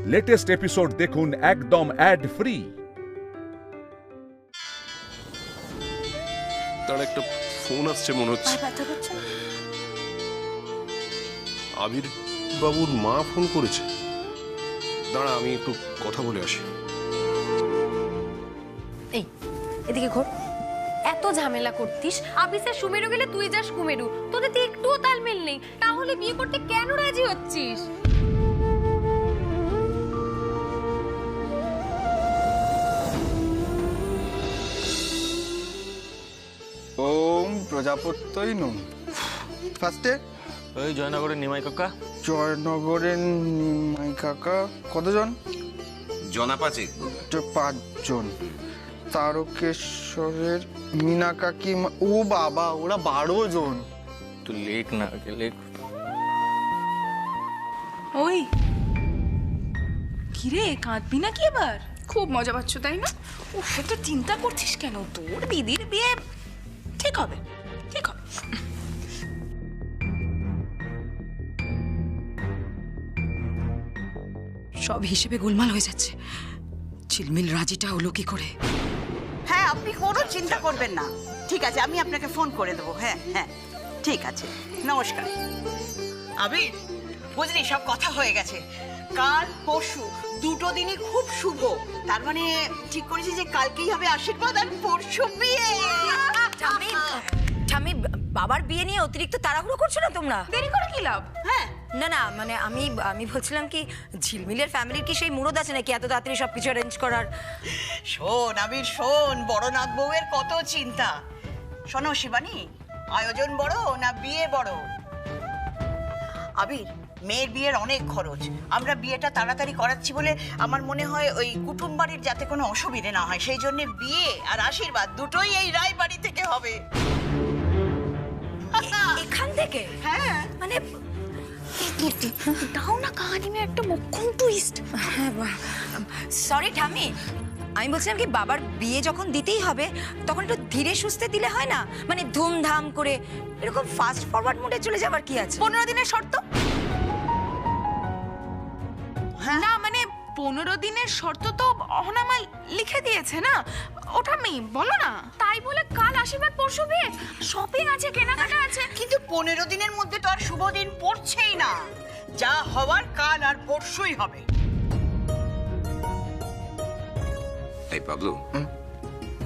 Latest episode দেখুন একদম add free. তার একটা ফোন আসছে মনে হচ্ছে। আবির বাবুর মা ফোন করেছে। দাঁড়া, আমি একটু কথা বলে আসি। এই এদিকে ঘোর। এত ঝামেলা করতিস, আবিসের সুমেরু গেলে তুই যাস কুমেরু। তোদের তো একটুও তালমেল নেই, তাহলে বিয়ে করতে কেন রাজি হচ্ছিস? ওম প্রজাপত্যই নম। ফার্স্টে ওই জয়নগরের নিমাই কাকা। জয়নগরের নিমাই কাকা কতজন? জনা পাঁচেক। 5 জন। তারকেশ্বরের মিনা কাকিমা, ও বাবা, ওরা 12 জন। তুই লেখ না, লেখ। ওই কিরে, কাঁদবি না কি এবার? খুব মজা পাচ্ছ তাই না? উফ, একটু চিন্তা করছিস কেন? তোর দিদির বিয়ে ঠিক হবে, ঠিক হবে। সব হিসেবে গোলমাল হয়ে যাচ্ছে। ঝিলমিল রাজিটা হলো কি করে? হ্যাঁ, আপনি কোনো চিন্তা করবেন না। ঠিক আছে, আমি আপনাকে ফোন করে দেবো। হ্যাঁ হ্যাঁ, ঠিক আছে, নমস্কার। আবির, বুঝলি, সব কথা হয়ে গেছে। কাল পরশু দুটো দিনই খুব শুভ। তার মানে ঠিক করেছি যে কালকেই হবে আশীর্বাদ আর পরশু বিয়ে। ঠামি, বাবার বিয়ে নিয়ে অতিরিক্ত তাড়াহুড়ো করছো না তোমরা? দেরি করে কি লাভ? হ্যাঁ, না না, মানে আমি বলছিলাম কি, ঝিলমিলের ফ্যামিলির কি সেই মুরদ আছে নাকি এত তাড়াতাড়ি সবকিছু অ্যারেঞ্জ করার? শোন আবির, শোন, বড় নাথ বউয়ের কত চিন্তা। শোনো শিবানী, আয়োজন বড় না বিয়ে বড়? আবির, মেয়ের বিয়ের অনেক খরচ। আমরা বিয়েটা তাড়াতাড়ি করাচ্ছি বলে আমার মনে হয় ওই কুটুম বাড়ির যাতে কোনো অসুবিধে না হয়, সেই জন্য বিয়ে আর আশীর্বাদ দুটোই এই রায় বাড়ি থেকে হবে। এখান থেকে? হ্যাঁ, মানে দাও না কাহানি মে একটা মুখ্যম টুইস্ট। হ্যাঁ, সরি ঠামি, আমি বলছিলাম কি, বাবার বিয়ে যখন দিতেই হবে তখন একটু ধীরে সুস্থে দিলে হয় না? মানে ধুমধাম করে, এরকম ফাস্ট ফরওয়ার্ড মোডে চলে যাবার কি আছে? 15 দিনের শর্ত। না মানে 15 দিনের শর্ত তো অহনামাল লিখে দিয়েছে না, ওটা আমি বলো না। তাই বলে কাল আশীর্বাদ পরশু বিয়ে, শপিং আছে, কেনাকাটা আছে। কিন্তু 15 দিনের মধ্যে তো আর শুভ দিন পড়ছেই না। যা হওয়ার কাল আর পরশুই হবে। এই পাগলু,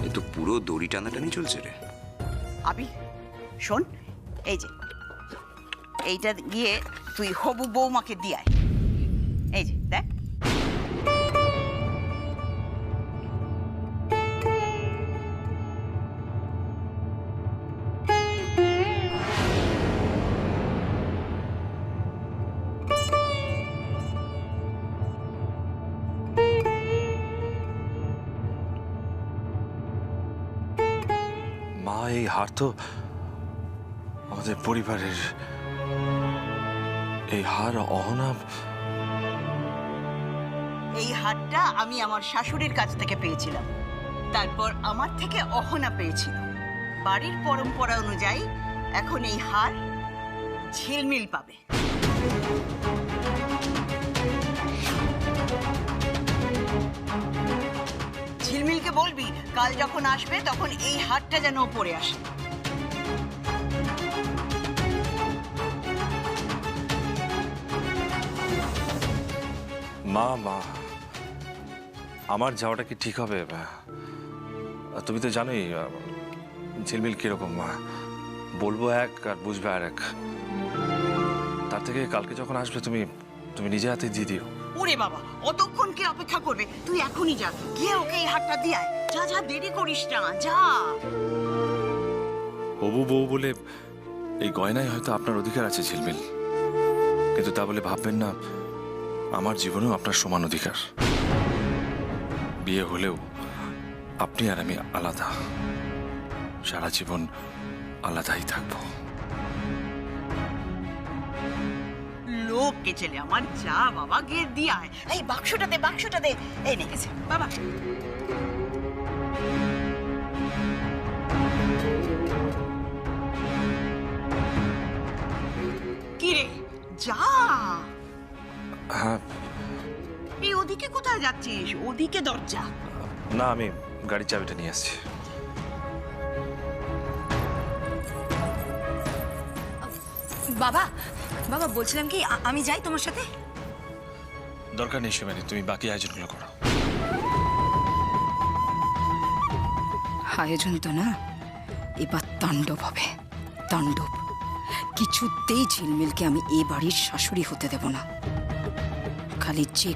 এ তো পুরো দড়ি টানাটানি চলছে রে। আবি শোন, এই যে এইটা গিয়ে তুই হবু বৌমাকে দিয়ে আয়। এই যে দেখ। মা, এই হার তো আমাদের পরিবারের। এই হার অহনা। এই হারটা আমি আমার শাশুড়ির কাছ থেকে পেয়েছিলাম, তারপর আমার থেকে অহনা পেয়েছিল। বাড়ির পরম্পরা অনুযায়ী এখন এই হার ঝিলমিল পাবে। ঝিলমিলকে বলবি কাল যখন আসবে তখন এই হারটা যেন পরে আসে। মা, আমার যাওয়াটা কি ঠিক হবে? তুমি তো জানোই ঝিলমিল কিরকম। মা, বলবো এক আর বুঝবে আর এক। তার থেকে কালকে যখন আসবে তুমি নিজে হাতে দিয়ে দিও। ওরে বাবা, অতক্ষণ কি অপেক্ষা করবে? তুই এখনই যা, গিয়ে ওকে এই হারটা দিয়ে আয়। যা যা, দেরি করিস না, যা। হবু বউ বলে এই গয়নায় হয়তো আপনার অধিকার আছে ঝিলমিল, কিন্তু তা বলে ভাববেন না আমার জীবনেও আপনার সমান অধিকার। বিয়ে হলেও আপনি আর আমি আলাদা, সারা জীবন আলাদাই থাকবো। লোককে ছেলে আমার, যা বাবা, গিয়ে দিয়ে আয়। এই বাক্সটা দে, বাক্সটা দে। এই নে গেছে বাবা। কি রে, যা। হ্যাঁ, এই ওদিকে কোথায় যাচ্ছিস? ওদিকে দরজা। না, আমি গাড়ির চাবিটা নিয়ে আসছি। বাবা বাবা বলছিলাম কি আমি যাই তোমার সাথে? দরকার নেই শিবানী, তুমি বাকি আয়োজনগুলো করো। আয়োজন তো না, এবার তাণ্ডব হবে, তাণ্ডব। কিছুতেই ঝিলমিলকে আমি এ বাড়ির শাশুড়ি হতে দেব না। খালি যে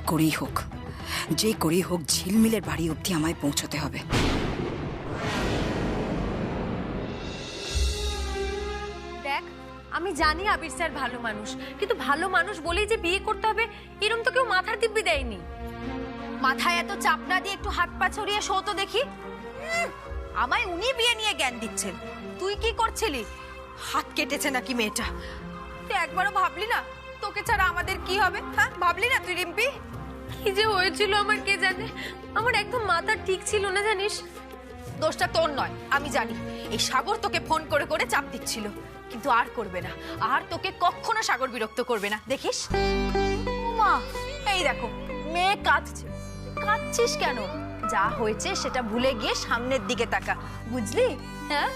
করেই হোক ঝিলমিলের বাড়ি অবধি আমায় পৌঁছতে হবে। দেখ, আমি জানি আবির স্যার ভালো মানুষ, কিন্তু ভালো মানুষ বলেই যে বিয়ে করতে হবে এরকম তো কেউ মাথার দিব্যি দেয়নি। মাথায় এত চাপ না দিয়ে একটু হাত পা ছড়িয়ে শো তো দেখি। আমায় উনি বিয়ে নিয়ে জ্ঞান দিচ্ছেন। তুই কি করছিলি? হাত কেটেছে নাকি মেয়েটা? তুই একবারও ভাবলি না তোকে ছাড়া আমাদের কি হবে? হ্যাঁ, ভাবলি না তুই রিম্পি? কি যে হয়েছিল আমার কে জানে, আমার একদম মাথা ঠিক ছিল না জানিস। দোষটা তোর নয়, আমি জানি। এই সাগর তোকে ফোন করে করে চাপ দিচ্ছিল, কিন্তু আর করবে না, আর তোকে কখনো সাগর বিরক্ত করবে না, দেখিস। মা, এই দেখো মেয়ে কাঁদছে। কাঁদছিস কেন? যা হয়েছে সেটা ভুলে গিয়ে সামনের দিকে তাকা, বুঝলি? হ্যাঁ,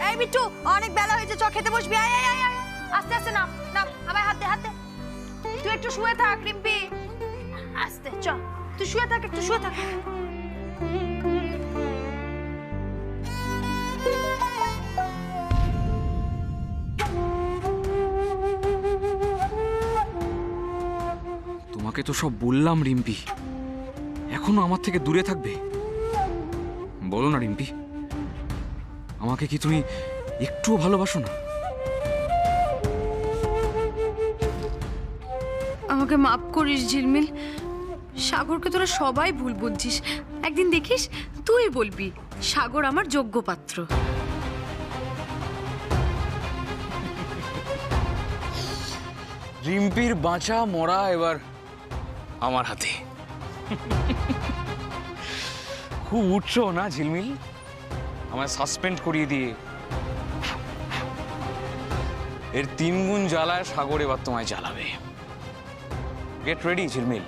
এই বিট্টু, অনেক বেলা হয়েছে, চ খেতে বসবি। আয় আয় আয় আয়, আস্তে আস্তে নাম নাম, আমায় হাত দে হাত দে। তুই একটু শুয়ে থাক রিম্পি, আস্তে চ, তুই শুয়ে থাক, একটু শুয়ে থাক। তোমাকে তো সব বললাম রিম্পি, এখনো আমার থেকে দূরে থাকবে? বলো না রিম্পি, আমাকে কি তুমি একটুও ভালোবাসো না? আমাকে মাফ করিস ঝিলমিল। সাগরকে তোরা সবাই ভুল বুঝছিস। একদিন দেখিস তুই বলবি সাগর আমার যোগ্য পাত্র। রিম্পির বাঁচা মরা এবার আমার হাতে। খুব উঠছো না ঝিলমিল, আমায় সাসপেন্ড করিয়ে দিয়ে। এর 3 গুণ জ্বালায় সাগর এবার তোমায় জ্বালাবে। গেট রেডি ঝিলমিল,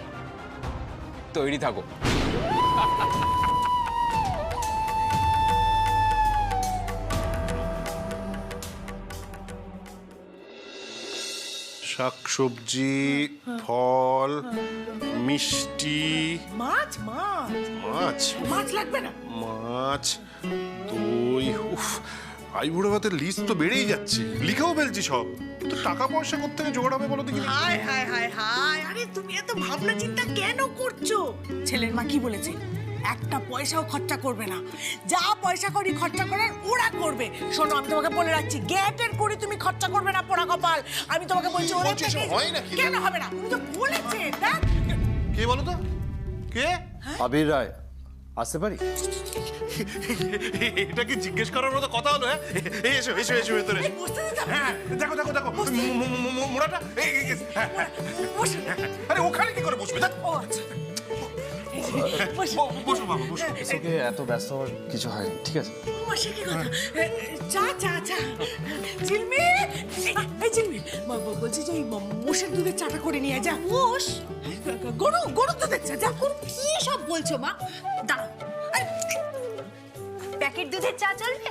তৈরি থাকো। শাকসবজি, ফল, মিষ্টি, মাছ মাছ মাছ মাছ লাগবে না? মাছ, দই। উফ, আই বুড়ো ভাতের লিস্ট তো বেড়েই যাচ্ছে, লিখেও ফেলছি সব। তো টাকা পয়সা কোত্থেকে জোগাড় হবে বলো দেখি? হায় হায় হায় হায়, আরে তুমি এত ভাবনা চিন্তা কেন করছো? ছেলের মা কি বলেছে? একটা পয়সাও খরচা করবে না, যা পয়সা করি খরচা করার ওরা করবে। শোনো, আমি তোমাকে বলে রাখছি, গেটের করে তুমি খরচা করবে না, পোড়া কপাল। আমি তোমাকে বলছি ওরা বলছি, এসব হয় নাকি? কেন হবে না? তুমি তো বলেছে। দেখ, কে বলো তো? কে? আবির রায়, আসতে পারি? এটা কি জিজ্ঞেস করার মতো কথা হলো? হ্যাঁ, এই এসো এসো এসো ভেতরে এসো। বসতে দিতে হবে। হ্যাঁ, দেখো দেখো দেখো, মোড়াটা। হ্যাঁ, বসে। আরে ওখানে কি করে বসবে? ও আচ্ছা, বসো বাবা, বসো। ওকে, এত ব্যস্ত হওয়ার কিছু হয়নি, ঠিক আছে? বসে কি কথা? চা চা চা। ঝিলমিল, এই ঝিলমিল, বলছি যে মোষের দুধের চাটা করে নিয়ে যা। মোষ? গরু দুধের চা। যা। কি সব বলছো মা? দাঁড়াও, প্যাকেট দুধের চা চলবে?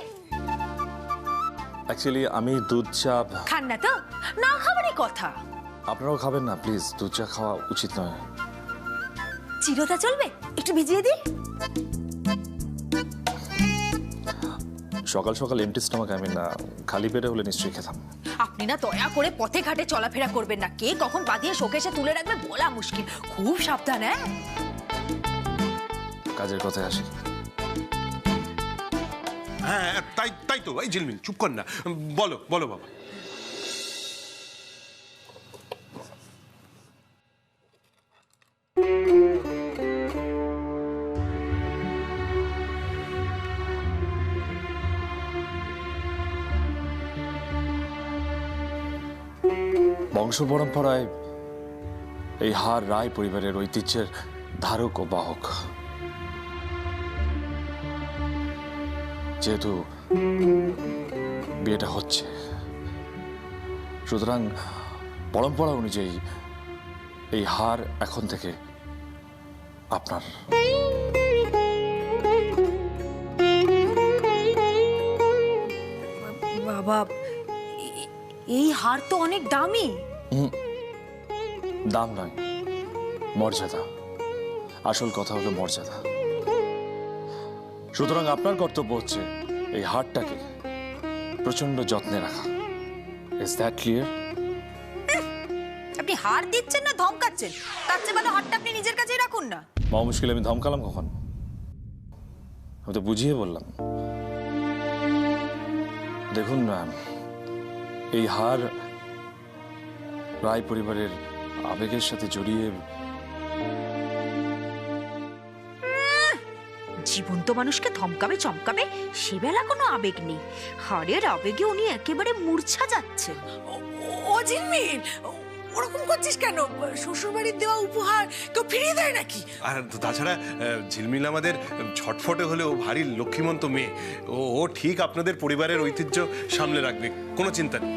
অ্যাকচুয়ালি আমি দুধ চা। খান না তো? না খাবারই কথা। আপনারাও খাবেন না প্লিজ? দুধ চা খাওয়া উচিত নয়। চিরতা চলবে? একটু ভিজিয়ে দিই। সকাল সকাল এমটি স্টমাক, আমি না খালি পেটে হলে নিশ্চয়ই খেতাম। আপনি না দয়া করে পথে ঘাটে চলাফেরা করবেন না, কে কখন বাদিয়ে শোকেসে তুলে রাখবে বলা মুশকিল। খুব সাবধান। হ্যাঁ, কাজের কথায় আসি। হ্যাঁ, তাই তাই তো। এই ঝিলমিল, চুপ কর না, বলো বলো বাবা। বংশ পরম্পরায় এই হার রায় পরিবারের ঐতিহ্যের ধারক ও বাহক। যেহেতু বিয়েটা হচ্ছে, সুতরাং পরম্পরা অনুযায়ী এই হার এখন থেকে আপনার। বাবা, এই হার তো অনেক দামি। দাম নয়, মর্যাদা। আসল কথা হলো মর্যাদা। সুতরাং আপনার কর্তব্য হচ্ছে এই হারটাকে প্রচন্ড যত্নে রাখা। Is that clear? আপনি হার দিচ্ছেন না ধমকাচ্ছেন? তার চেয়ে ভালো হারটা আপনি নিজের কাছেই রাখুন না। মহা মুশকিল, আমি ধমকালাম কখন? আমি তো বুঝিয়ে বললাম। দেখুন না, এই হার রায় পরিবারের আবেগের সাথে জড়িয়ে। জীবন্ত মানুষকে ধমকাবে চমকাবে সে বেলা কোনো আবেগ নেই। হারের আবেগে উনি একেবারে মূর্ছা যাচ্ছে। ও ঝিলমিল, ওরকম করছিস কেন? শ্বশুর বাড়ির দেওয়া উপহার কেউ ফিরিয়ে দেয় নাকি? আর তাছাড়া ঝিলমিল আমাদের ছটফটে হলেও ভারী লক্ষ্মীমন্ত মেয়ে। ও ঠিক আপনাদের পরিবারের ঐতিহ্য সামলে রাখবে, কোনো চিন্তা নেই।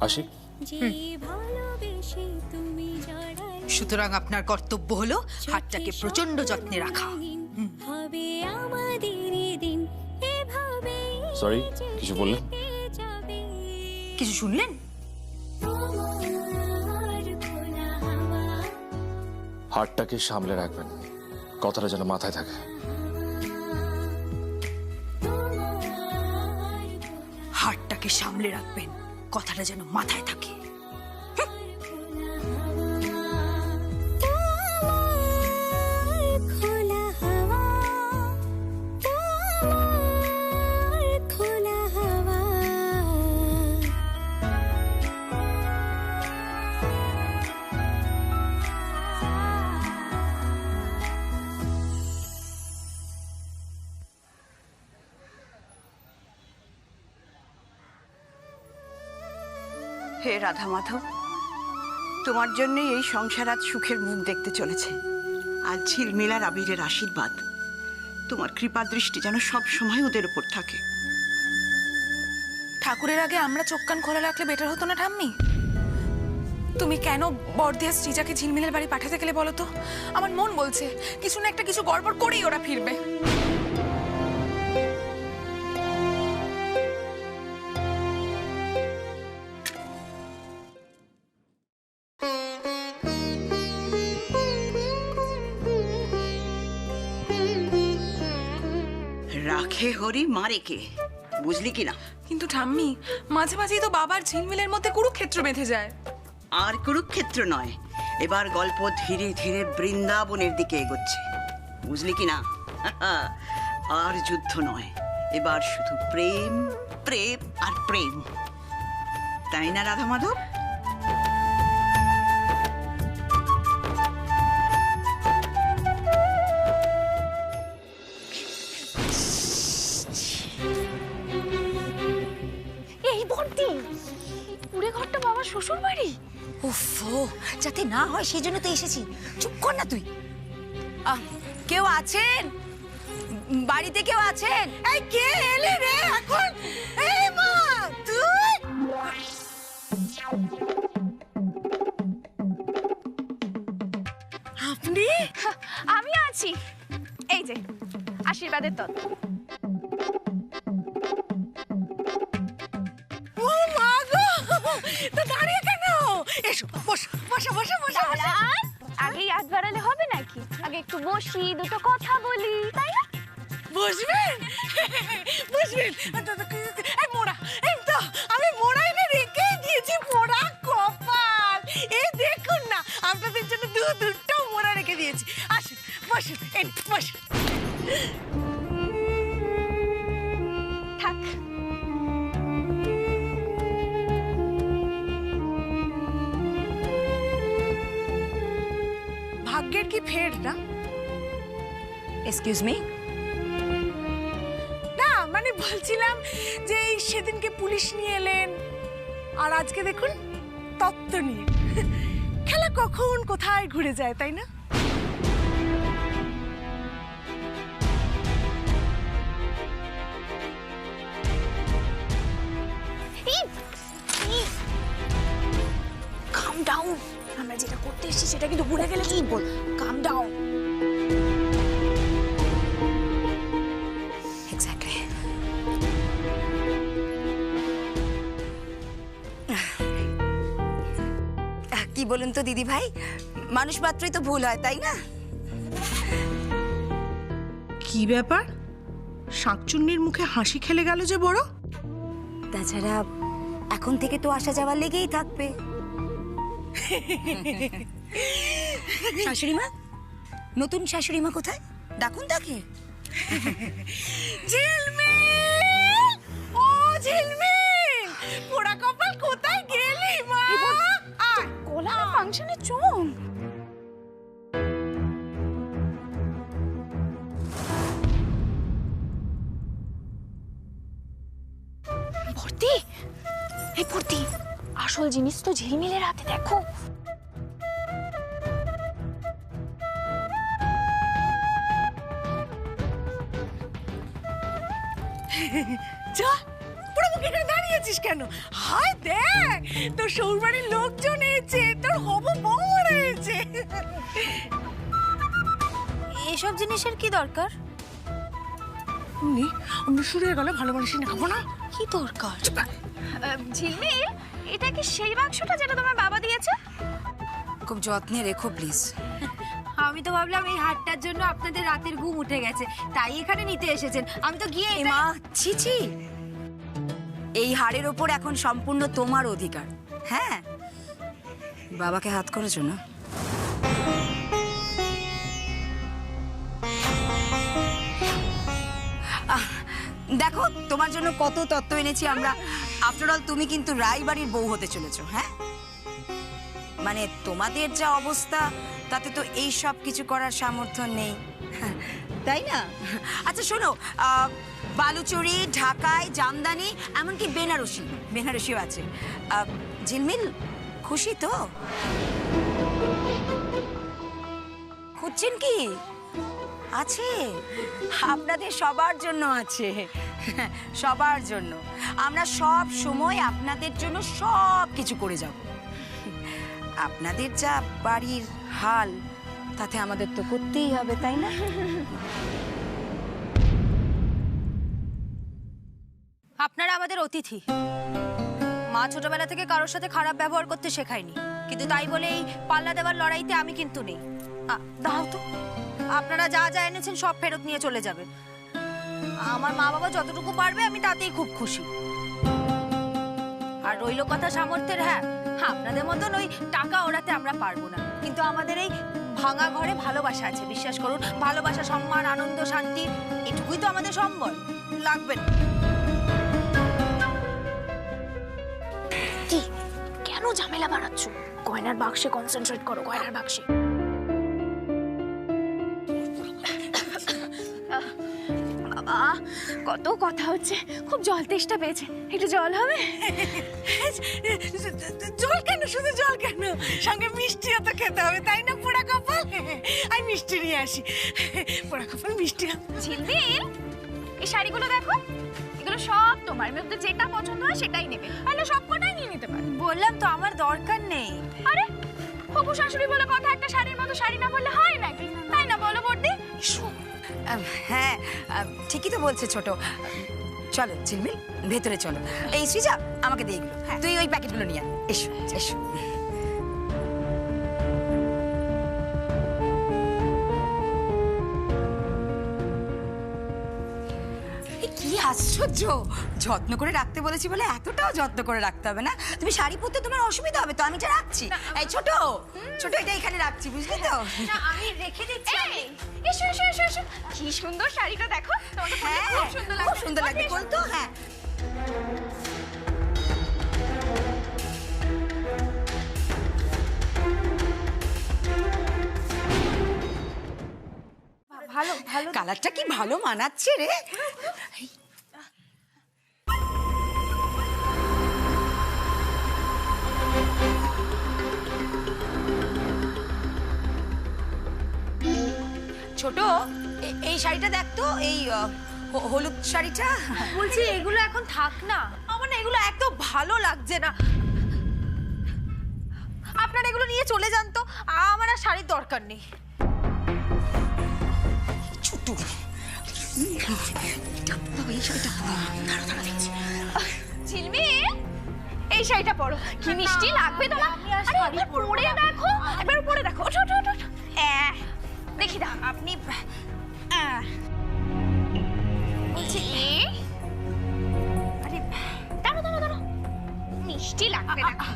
আসি। সুতরাং আপনার কর্তব্য হলো হাতটাকে প্রচন্ড যত্নে রাখা। সরি, কিছু বললেন? কিছু শুনলেন? হারটাকে সামলে রাখবেন, কথাটা যেন মাথায় থাকে। হাতটাকে সামলে রাখবেন, কথাটা যেন মাথায় থাকে। হে রাধা মাধব, তোমার জন্যই এই সংসার আজ সুখের মুখ দেখতে চলেছে। আজ ঝিলমিল আর আবিরের আশীর্বাদ, তোমার কৃপা দৃষ্টি যেন সব সময় ওদের উপর থাকে। ঠাকুরের আগে আমরা চোখ কান খোলা রাখলে বেটার হতো না ঠাম্মি? তুমি কেন বর্দিয়া শ্রীজাকে ঝিলমিলের বাড়ি পাঠাতে গেলে বলো তো? আমার মন বলছে কিছু না একটা কিছু গড়বড় করেই ওরা ফিরবে। রাখে হরি মারে কে, বুঝলি কিনা? কিন্তু ঠাম্মি, মাঝে মাঝেই তো বাবার ঝিলমিলের মধ্যে কুরুক্ষেত্র বেঁধে যায়। আর কুরুক্ষেত্র নয়, এবার গল্প ধীরে ধীরে বৃন্দাবনের দিকে এগোচ্ছে, বুঝলি কিনা? আর যুদ্ধ নয়, এবার শুধু প্রেম প্রেম আর প্রেম, তাই না রাধা মাধব? এই বর্দি, পুরে ঘরটা বাবার শ্বশুর বাড়ি। ওফো, যাতে না হয় সেই জন্য তো এসেছি। চুপ কর না তুই। কেউ আছেন বাড়িতে? কেউ আছেন? এই কে এলে রে এখন? এই মা, তুই? আপনি? আমি আছি, এই যে আশীর্বাদের তত্ত্ব। ও মা গো, তো দাঁড়িয়ে কেন? এসো, বসো বসো বসো বসো। আগেই হাত বাড়ালে হবে নাকি? আগে একটু বসি, দুটো কথা বলি, তাই না? বসবেন বসবেন। এই মোড়া, এই তো আমি মোড়া এনে রেখে দিয়েছি। মোড়া কপাল, এই দেখুন না, আপনাদের জন্য দুটো মোড়া রেখে দিয়েছি। আসুন বসুন, এই বসুন। থাক। ভাগ্যের কি ফের না? এক্সকিউজ মি, না মানে বলছিলাম যে এই সেদিনকে পুলিশ নিয়ে এলেন আর আজকে দেখুন তত্ত্ব নিয়ে। খেলা কখন কোথায় ঘুরে যায়, তাই না? কাম ডাউন, আমরা যেটা করতে এসেছি সেটা কিন্তু ভুলে গেলে কি বল। কাম ডাউন। এক্স্যাক্টলি। কি বলুন তো দিদি ভাই, মানুষ মাত্রই তো ভুল হয়, তাই না? কি ব্যাপার, শাকচুন্নির মুখে হাসি খেলে গেল যে বড়? তাছাড়া এখন থেকে তো আসা যাওয়ার লেগেই থাকবে। শাশুড়ি মা, নতুন শাশুড়ি মা কোথায়? ডাকুন তাকে। ঝিলমিল, ও ঝিলমিল, পোড়া কপাল কোথায় গেলি মা? আয়, কোলা ফাংশনে চল। ভর্তি, এই ভর্তি, আসল জিনিস তো ঝিলমিলের হাতে, দেখো। যা, পুরো মুখে করে দাঁড়িয়েছিস কেন? হায় দেখ, তোর শ্বশুরবাড়ির লোকজন এসেছে, তোর হবু বউ রয়েছে। এসব জিনিসের কি দরকার? আমরা শুরু হয়ে গেল, ভালো মানুষই নেবো না। কি দরকার? ঝিলমিল, এটা কি সেই বাক্সটা যেটা তোমার বাবা দিয়েছে? খুব যত্নে রেখো প্লিজ। আমি তো ভাবলাম এই হাটটার জন্য আপনাদের রাতের ঘুম উঠে গেছে, তাই এখানে নিতে এসেছেন। আমি তো গিয়ে মা, ছি ছি, এই হাড়ের ওপর এখন সম্পূর্ণ তোমার অধিকার। হ্যাঁ, বাবাকে হাত করেছো না? দেখো তোমার জন্য কত তত্ত্ব এনেছি আমরা। আফটার অল তুমি কিন্তু রায়বাড়ির বউ হতে চলেছো। হ্যাঁ, মানে তোমাদের যা অবস্থা তাতে তো এই সব কিছু করার সামর্থ্য নেই, তাই না? আচ্ছা শোনো, বালুচরি, ঢাকায় জামদানি, এমনকি বেনারসিও আছে। ঝিলমিল খুশি তো? খুঁজছেন কি? আছে, আপনাদের সবার জন্য আছে, সবার জন্য। আমরা সব সময় আপনাদের জন্য সব কিছু করে যাব। আপনাদের যা বাড়ির হাল, তাতে আমাদের তো করতেই হবে, তাই না? আপনারা আমাদের অতিথি। মা ছোটবেলা থেকে কারোর সাথে খারাপ ব্যবহার করতে শেখায়নি, কিন্তু তাই বলে এই পাল্লা দেওয়ার লড়াইতে আমি কিন্তু নেই। দাও তো, আপনারা যা যা এনেছেন সব ফেরত নিয়ে চলে যাবেন। আমার মা বাবা যতটুকু পারবে আমি তাতেই খুব খুশি। আর রইল কথা সামর্থ্যের, হ্যাঁ আপনাদের মতন ওই টাকা ওড়াতে আমরা পারবো না, কিন্তু আমাদের এই ভাঙা ঘরে ভালোবাসা আছে, বিশ্বাস করুন। ভালোবাসা, সম্মান, আনন্দ, শান্তি, এটুকুই তো আমাদের সম্বল। লাগবে না। কি, কেন ঝামেলা বাড়াচ্ছ? গয়নার বাক্সে কনসেন্ট্রেট করো, গয়নার বাক্সে। বাবা, কত কথা হচ্ছে, খুব জল তেষ্টা পেয়েছে, একটু জল হবে? জল কেন, শুধু জল কেন, সঙ্গে মিষ্টিও তো খেতে হবে, তাই না পোড়া কপাল? আমি মিষ্টি নিয়ে আসি। পোড়া কপাল, মিষ্টি। ঝিলমিল, এই শাড়িগুলো দেখো, এগুলো সব তোমার। মধ্যে যেটা পছন্দ হয় সেটাই নেবে, তাহলে সবকটাই নিয়ে নিতে পারো। বললাম তো আমার দরকার নেই। আরে হবু শাশুড়ি বলে কথা, একটা শাড়ির মতো শাড়ি না বললে হয় নাকি, তাই না বলো বর্দি? হ্যাঁ, ঠিকই তো বলছে ছোট। চলো ঝিলমিল, ভেতরে চলো। এই সৃজা, আমাকে দিয়ে এগুলো, তুই ওই প্যাকেটগুলো নিয়ে আয়। এসো এসো। কি আশ্চর্য, যত্ন করে রাখতে বলেছি বলে এতটাও যত্ন করে রাখতে হবে না। তুমি শাড়ি পরতে তোমার অসুবিধা হবে তো, আমি এটা রাখছি। এই ছোট ছোট, এটা এখানে রাখছি, বুঝলি তো? না, আমি রেখে দিচ্ছি। এসো এসো এসো এসো, কি সুন্দর শাড়িটা দেখো, তোমাকে খুব সুন্দর লাগবে। খুব সুন্দর লাগবে, বলতো? হ্যাঁ। কালারটা কি ভালো মানাচ্ছে রে। ছোট এই শাড়িটা দেখ তো, এই হলুদ শাড়িটা। বলছি এগুলো এখন থাক না, আমার না এগুলো একদম ভালো লাগছে না। আপনারা এগুলো নিয়ে চলে যান তো, আমার আর শাড়ির দরকার নেই। ছোট এই শাড়িটা ঝিলমিল, এই শাড়িটা পরো, কি মিষ্টি লাগবে তোমার। আরে একবার পরে দেখো, একবার পরে দেখো। ওঠো ওঠো ওঠো। দেখি দাও আপনি বলছি আরে দাঁড়ো দাঁড়ো দাঁড়ো, মিষ্টি লাগবে দেখো।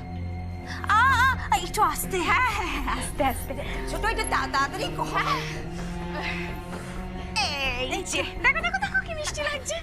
একটু আস্তে, হ্যাঁ হ্যাঁ হ্যাঁ, আস্তে আস্তে। ছোট এটা তাড়াতাড়ি কর। এই যে দেখো দেখো দেখো কি মিষ্টি লাগছে।